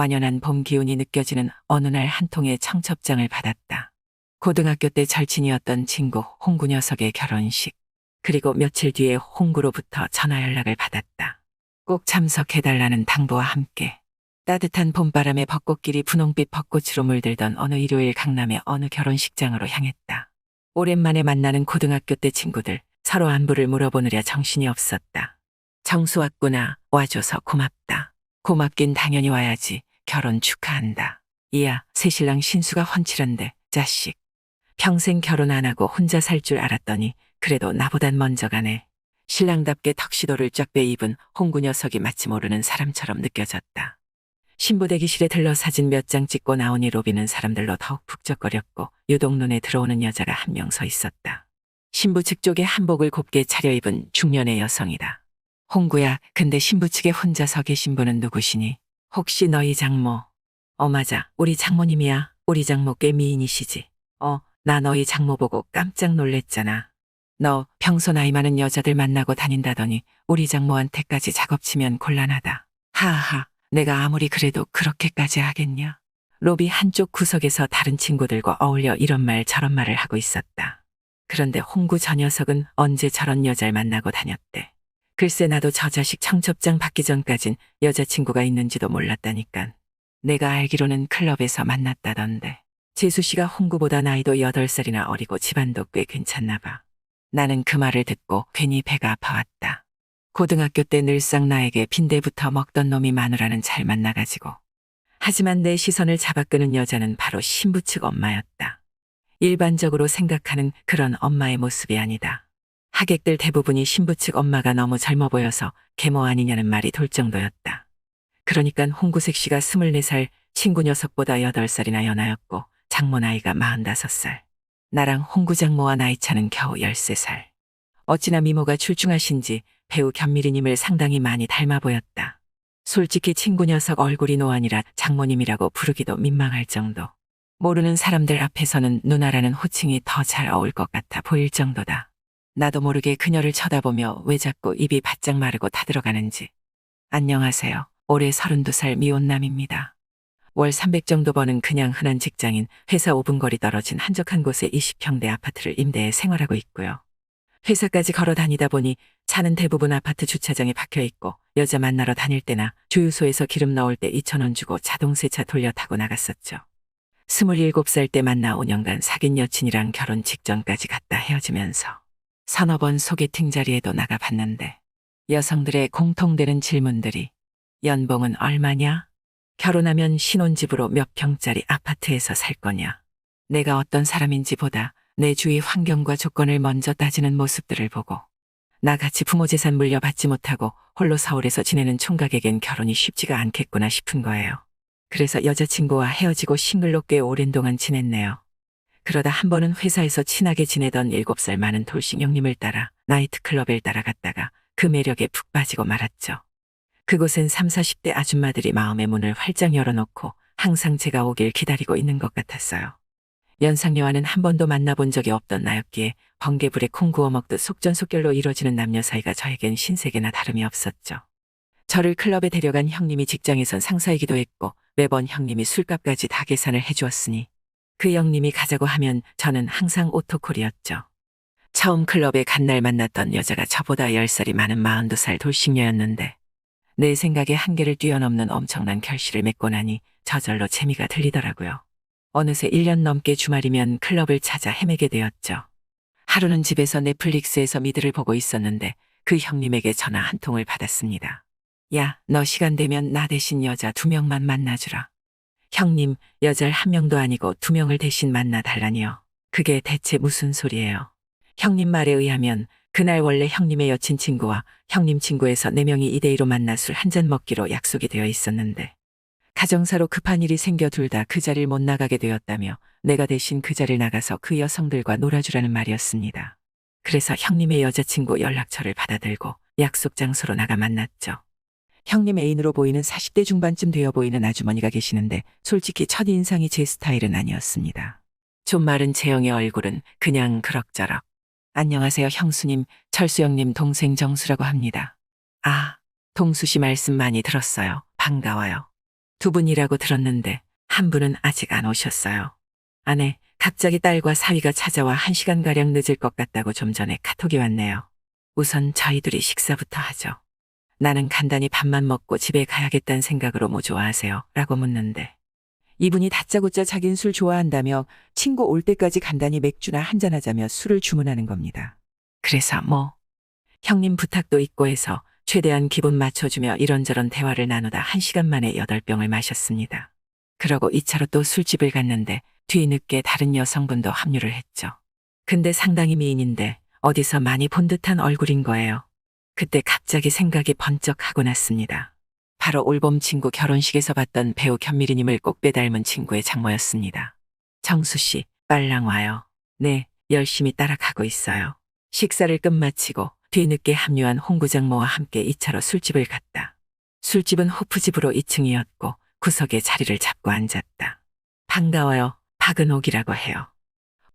완연한 봄 기운이 느껴지는 어느 날 한 통의 청첩장을 받았다. 고등학교 때 절친이었던 친구 홍구 녀석의 결혼식. 그리고 며칠 뒤에 홍구로부터 전화 연락을 받았다. 꼭 참석해달라는 당부와 함께 따뜻한 봄바람에 벚꽃길이 분홍빛 벚꽃으로 물들던 어느 일요일 강남의 어느 결혼식장으로 향했다. 오랜만에 만나는 고등학교 때 친구들, 서로 안부를 물어보느라 정신이 없었다. 정수 왔구나. 와줘서 고맙다. 고맙긴 당연히 와야지. 결혼 축하한다. 이야, 새신랑 신수가 훤칠한데 자식. 평생 결혼 안 하고 혼자 살 줄 알았더니 그래도 나보단 먼저 가네. 신랑답게 턱시도를 쫙 빼입은 홍구 녀석이 마치 모르는 사람처럼 느껴졌다. 신부 대기실에 들러 사진 몇 장 찍고 나오니 로비는 사람들로 더욱 북적거렸고 유독 눈에 들어오는 여자가 한 명 서 있었다. 신부 측 쪽에 한복을 곱게 차려입은 중년의 여성이다. 홍구야, 근데 신부 측에 혼자 서 계신 분은 누구시니? 혹시 너희 장모? 맞아. 우리 장모님이야. 우리 장모 꽤 미인이시지. 나 너희 장모 보고 깜짝 놀랬잖아. 너 평소 나이 많은 여자들 만나고 다닌다더니 우리 장모한테까지 작업치면 곤란하다. 하하, 내가 아무리 그래도 그렇게까지 하겠냐? 로비 한쪽 구석에서 다른 친구들과 어울려 이런 말 저런 말을 하고 있었다. 그런데 홍구 저 녀석은 언제 저런 여자를 만나고 다녔대. 글쎄 나도 저 자식 청첩장 받기 전까진 여자친구가 있는지도 몰랐다니깐. 내가 알기로는 클럽에서 만났다던데. 재수 씨가 홍구보다 나이도 8살이나 어리고 집안도 꽤 괜찮나 봐. 나는 그 말을 듣고 괜히 배가 아파왔다. 고등학교 때 늘상 나에게 빈대부터 먹던 놈이 마누라는 잘 만나가지고. 하지만 내 시선을 잡아끄는 여자는 바로 신부 측 엄마였다. 일반적으로 생각하는 그런 엄마의 모습이 아니다. 하객들 대부분이 신부 측 엄마가 너무 젊어 보여서 계모 아니냐는 말이 돌 정도였다. 그러니까 홍구색 씨가 24살, 친구 녀석보다 8살이나 연하였고 장모 나이가 45살. 나랑 홍구 장모와 나이 차는 겨우 13살. 어찌나 미모가 출중하신지 배우 견미리님을 상당히 많이 닮아 보였다. 솔직히 친구 녀석 얼굴이 노안이라 장모님이라고 부르기도 민망할 정도. 모르는 사람들 앞에서는 누나라는 호칭이 더 잘 어울 것 같아 보일 정도다. 나도 모르게 그녀를 쳐다보며 왜 자꾸 입이 바짝 마르고 타들어가는지. 안녕하세요. 올해 32살 미혼남입니다. 월 300 정도 버는 그냥 흔한 직장인, 회사 5분 거리 떨어진 한적한 곳에 20평대 아파트를 임대해 생활하고 있고요. 회사까지 걸어 다니다 보니 차는 대부분 아파트 주차장에 박혀 있고 여자 만나러 다닐 때나 주유소에서 기름 넣을 때 2,000원 주고 자동세차 돌려 타고 나갔었죠. 27살 때 만나 5년간 사귄 여친이랑 결혼 직전까지 갔다 헤어지면서 서너 번 소개팅 자리에도 나가봤는데 여성들의 공통되는 질문들이 연봉은 얼마냐? 결혼하면 신혼집으로 몇 평짜리 아파트에서 살 거냐? 내가 어떤 사람인지 보다 내 주위 환경과 조건을 먼저 따지는 모습들을 보고 나같이 부모 재산 물려받지 못하고 홀로 서울에서 지내는 총각에겐 결혼이 쉽지가 않겠구나 싶은 거예요. 그래서 여자친구와 헤어지고 싱글로 꽤 오랜 동안 지냈네요. 그러다 한 번은 회사에서 친하게 지내던 7살 많은 돌싱 형님을 따라 나이트클럽을 따라갔다가 그 매력에 푹 빠지고 말았죠. 그곳엔 30, 40대 아줌마들이 마음의 문을 활짝 열어놓고 항상 제가 오길 기다리고 있는 것 같았어요. 연상녀와는 한 번도 만나본 적이 없던 나였기에 번개불에 콩 구워 먹듯 속전속결로 이뤄지는 남녀 사이가 저에겐 신세계나 다름이 없었죠. 저를 클럽에 데려간 형님이 직장에선 상사이기도 했고 매번 형님이 술값까지 다 계산을 해주었으니 그 형님이 가자고 하면 저는 항상 오토콜이었죠. 처음 클럽에 간 날 만났던 여자가 저보다 10살이 많은 42살 돌싱녀였는데 내 생각에 한계를 뛰어넘는 엄청난 결실을 맺고 나니 저절로 재미가 들리더라고요. 어느새 1년 넘게 주말이면 클럽을 찾아 헤매게 되었죠. 하루는 집에서 넷플릭스에서 미드를 보고 있었는데 그 형님에게 전화 한 통을 받았습니다. 야, 너 시간 되면 나 대신 여자 2명만 만나주라. 형님, 여자를 1명도 아니고 2명을 대신 만나달라니요. 그게 대체 무슨 소리예요? 형님 말에 의하면 그날 원래 형님의 여친 친구와 형님 친구에서 4명이 2대2로 만나 술 한 잔 먹기로 약속이 되어 있었는데 가정사로 급한 일이 생겨 둘 다 그 자리를 못 나가게 되었다며 내가 대신 그 자리를 나가서 그 여성들과 놀아주라는 말이었습니다. 그래서 형님의 여자친구 연락처를 받아들고 약속 장소로 나가 만났죠. 형님 애인으로 보이는 40대 중반쯤 되어 보이는 아주머니가 계시는데 솔직히 첫인상이 제 스타일은 아니었습니다. 좀 마른 체형의 얼굴은 그냥 그럭저럭. 안녕하세요 형수님, 철수 형님 동생 정수라고 합니다. 아, 동수 씨 말씀 많이 들었어요. 반가워요. 두 분이라고 들었는데 한 분은 아직 안 오셨어요. 아내, 갑자기 딸과 사위가 찾아와 1시간가량 늦을 것 같다고 좀 전에 카톡이 왔네요. 우선 저희 둘이 식사부터 하죠. 나는 간단히 밥만 먹고 집에 가야겠다는 생각으로 뭐 좋아하세요? 라고 묻는데 이분이 다짜고짜 자긴 술 좋아한다며 친구 올 때까지 간단히 맥주나 한잔하자며 술을 주문하는 겁니다. 그래서 뭐 형님 부탁도 있고 해서 최대한 기분 맞춰주며 이런저런 대화를 나누다 1시간 만에 8병을 마셨습니다. 그러고 2차로 또 술집을 갔는데 뒤늦게 다른 여성분도 합류를 했죠. 근데 상당히 미인인데 어디서 많이 본 듯한 얼굴인 거예요. 그때 갑자기 생각이 번쩍 하고 났습니다. 바로 올봄 친구 결혼식에서 봤던 배우 견미리님을 꼭 빼닮은 친구의 장모였습니다. 정수 씨, 빨랑 와요. 네, 열심히 따라가고 있어요. 식사를 끝마치고 뒤늦게 합류한 홍구 장모와 함께 2차로 술집을 갔다. 술집은 호프집으로 2층이었고 구석에 자리를 잡고 앉았다. 반가워요. 박은옥이라고 해요.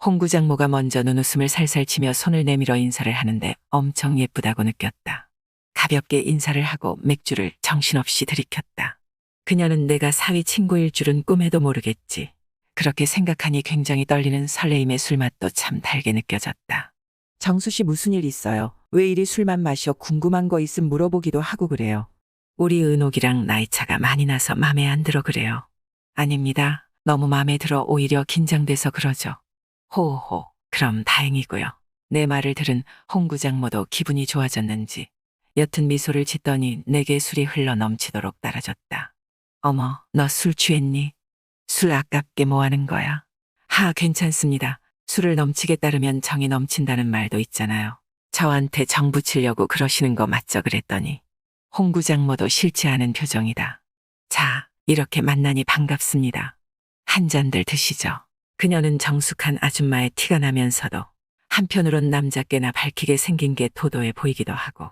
홍구 장모가 먼저 눈웃음을 살살 치며 손을 내밀어 인사를 하는데 엄청 예쁘다고 느꼈다. 가볍게 인사를 하고 맥주를 정신없이 들이켰다. 그녀는 내가 사위 친구일 줄은 꿈에도 모르겠지. 그렇게 생각하니 굉장히 떨리는 설레임의 술맛도 참 달게 느껴졌다. 정수 씨 무슨 일 있어요? 왜 이리 술만 마셔? 궁금한 거 있음 물어보기도 하고 그래요. 우리 은옥이랑 나이차가 많이 나서 맘에 안 들어 그래요. 아닙니다. 너무 맘에 들어 오히려 긴장돼서 그러죠. 호호, 그럼 다행이고요. 내 말을 들은 홍구 장모도 기분이 좋아졌는지 옅은 미소를 짓더니 내게 술이 흘러 넘치도록 따라줬다. 어머, 너 술 취했니? 술 아깝게 뭐 하는 거야? 괜찮습니다. 술을 넘치게 따르면 정이 넘친다는 말도 있잖아요. 저한테 정 붙이려고 그러시는 거 맞죠? 그랬더니 홍구 장모도 싫지 않은 표정이다. 자, 이렇게 만나니 반갑습니다. 한 잔들 드시죠. 그녀는 정숙한 아줌마의 티가 나면서도 한편으론 남자께나 밝히게 생긴 게 도도해 보이기도 하고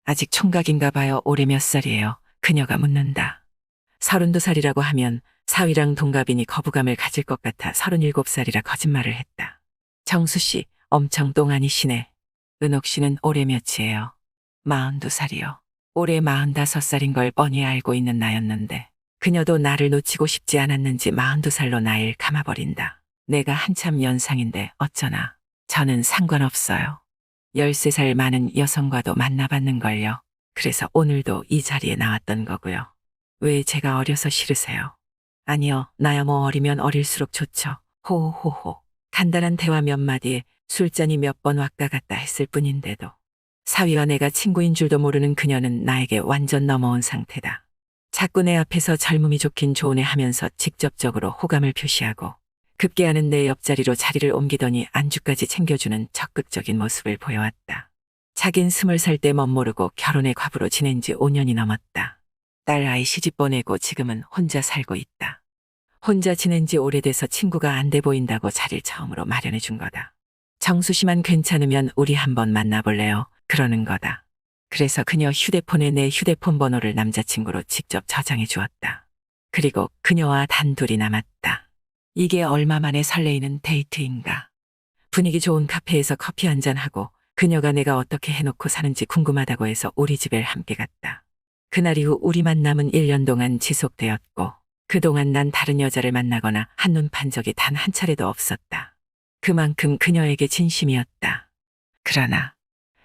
아직 총각인가 봐요. 올해 몇 살이에요? 그녀가 묻는다. 32살이라고 하면 사위랑 동갑이니 거부감을 가질 것 같아 37살이라 거짓말을 했다. 정수 씨, 엄청 똥아니시네. 은옥 씨는 올해 몇이에요? 42살이요. 올해 45살인 걸 뻔히 알고 있는 나였는데 그녀도 나를 놓치고 싶지 않았는지 42살로 나이를 감아버린다. 내가 한참 연상인데 어쩌나. 저는 상관없어요. 13살 많은 여성과도 만나봤는걸요. 그래서 오늘도 이 자리에 나왔던 거고요. 왜 제가 어려서 싫으세요? 아니요, 나야 뭐 어리면 어릴수록 좋죠. 호호호. 간단한 대화 몇 마디에 술잔이 몇 번 왔다 갔다 했을 뿐인데도 사위와 내가 친구인 줄도 모르는 그녀는 나에게 완전 넘어온 상태다. 자꾸 내 앞에서 젊음이 좋긴 좋으네 하면서 직접적으로 호감을 표시하고 급기야는 내 옆자리로 자리를 옮기더니 안주까지 챙겨주는 적극적인 모습을 보여왔다. 자긴 20살 때 멋모르고 결혼의 과부로 지낸 지 5년이 넘었다. 딸 아이 시집 보내고 지금은 혼자 살고 있다. 혼자 지낸 지 오래돼서 친구가 안 돼 보인다고 자리를 처음으로 마련해 준 거다. 정수 씨만 괜찮으면 우리 한번 만나볼래요? 그러는 거다. 그래서 그녀 휴대폰에 내 휴대폰 번호를 남자친구로 직접 저장해 주었다. 그리고 그녀와 단둘이 남았다. 이게 얼마 만에 설레이는 데이트인가. 분위기 좋은 카페에서 커피 한잔하고 그녀가 내가 어떻게 해놓고 사는지 궁금하다고 해서 우리 집에 함께 갔다. 그날 이후 우리 만남은 1년 동안 지속되었고 그동안 난 다른 여자를 만나거나 한눈 판 적이 단 한 차례도 없었다. 그만큼 그녀에게 진심이었다. 그러나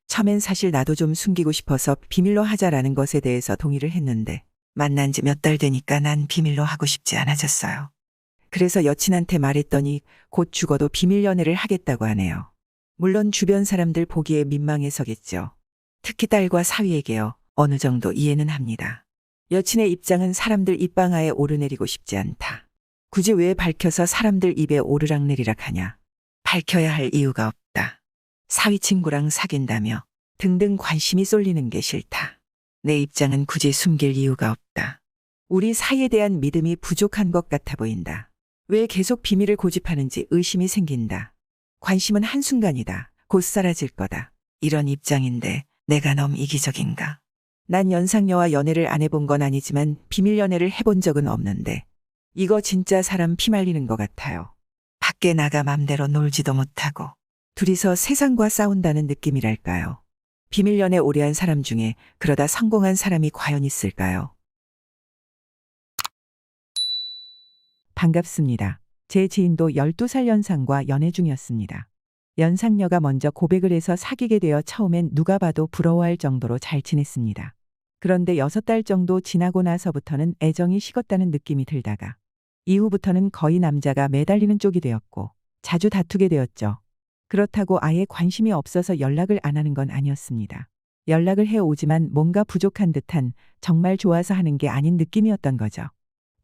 처음엔 사실 나도 좀 숨기고 싶어서 비밀로 하자라는 것에 대해서 동의를 했는데 만난 지 몇 달 되니까 난 비밀로 하고 싶지 않아졌어요. 그래서 여친한테 말했더니 곧 죽어도 비밀 연애를 하겠다고 하네요. 물론 주변 사람들 보기에 민망해서겠죠. 특히 딸과 사위에게요. 어느 정도 이해는 합니다. 여친의 입장은 사람들 입방아에 오르내리고 싶지 않다. 굳이 왜 밝혀서 사람들 입에 오르락내리락 하냐. 밝혀야 할 이유가 없다. 사위 친구랑 사귄다며 등등 관심이 쏠리는 게 싫다. 내 입장은 굳이 숨길 이유가 없다. 우리 사이에 대한 믿음이 부족한 것 같아 보인다. 왜 계속 비밀을 고집하는지 의심이 생긴다. 관심은 한순간이다. 곧 사라질 거다. 이런 입장인데 내가 너무 이기적인가? 난 연상녀와 연애를 안 해본 건 아니지만 비밀 연애를 해본 적은 없는데 이거 진짜 사람 피말리는 것 같아요. 밖에 나가 맘대로 놀지도 못하고 둘이서 세상과 싸운다는 느낌이랄까요. 비밀 연애 오래 한 사람 중에 그러다 성공한 사람이 과연 있을까요? 반갑습니다. 제 지인도 12살 연상과 연애 중이었습니다. 연상녀가 먼저 고백을 해서 사귀게 되어 처음엔 누가 봐도 부러워할 정도로 잘 지냈습니다. 그런데 6달 정도 지나고 나서부터는 애정이 식었다는 느낌이 들다가 이후부터는 거의 남자가 매달리는 쪽이 되었고 자주 다투게 되었죠. 그렇다고 아예 관심이 없어서 연락을 안 하는 건 아니었습니다. 연락을 해오지만 뭔가 부족한 듯한 정말 좋아서 하는 게 아닌 느낌이었던 거죠.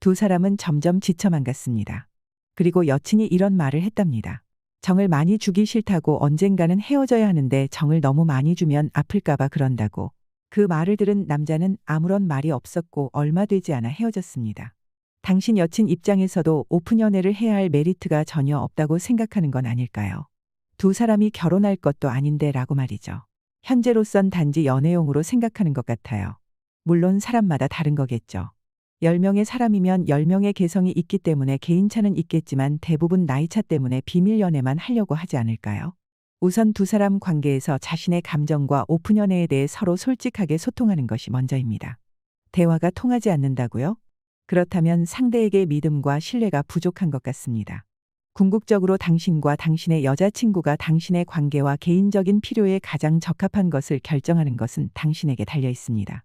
두 사람은 점점 지쳐만 갔습니다. 그리고 여친이 이런 말을 했답니다. 정을 많이 주기 싫다고 언젠가는 헤어져야 하는데 정을 너무 많이 주면 아플까봐 그런다고. 그 말을 들은 남자는 아무런 말이 없었고 얼마 되지 않아 헤어졌습니다. 당신 여친 입장에서도 오픈 연애를 해야 할 메리트가 전혀 없다고 생각하는 건 아닐까요? 두 사람이 결혼할 것도 아닌데 라고 말이죠. 현재로선 단지 연애용으로 생각하는 것 같아요. 물론 사람마다 다른 거겠죠. 10명의 사람이면 10명의 개성이 있기 때문에 개인차는 있겠지만 대부분 나이차 때문에 비밀 연애만 하려고 하지 않을까요? 우선 두 사람 관계에서 자신의 감정과 오픈 연애에 대해 서로 솔직하게 소통하는 것이 먼저입니다. 대화가 통하지 않는다고요? 그렇다면 상대에게 믿음과 신뢰가 부족한 것 같습니다. 궁극적으로 당신과 당신의 여자친구가 당신의 관계와 개인적인 필요에 가장 적합한 것을 결정하는 것은 당신에게 달려 있습니다.